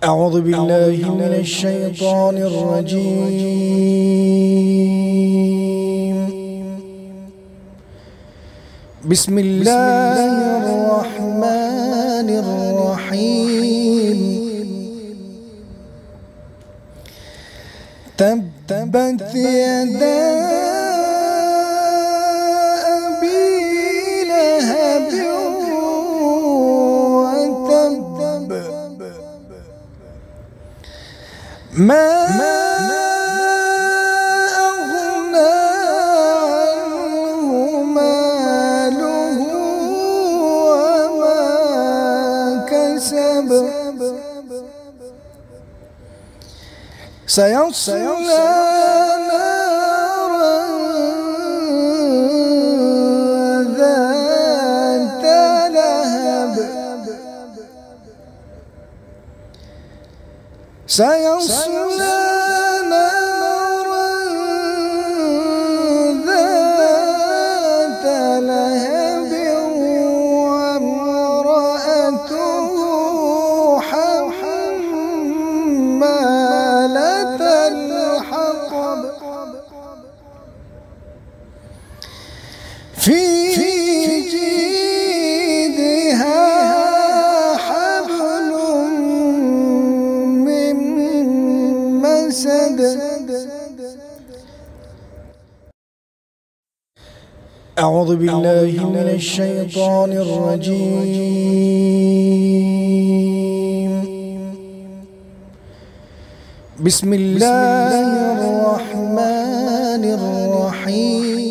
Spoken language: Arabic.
أعوذ بالله من الشيطان الرجيم. بسم الله الرحمن الرحيم. تبت يدا أبي لهب وتب ما أغنى عنه ماله وما كسب سيصلى نارا ذات لهب سيصلى نارا ذات لهب وامرأته حمالة الحطب في جيدها حبل من مسد. أعوذ بالله من الشيطان الرجيم. بسم الله الرحمن الرحيم.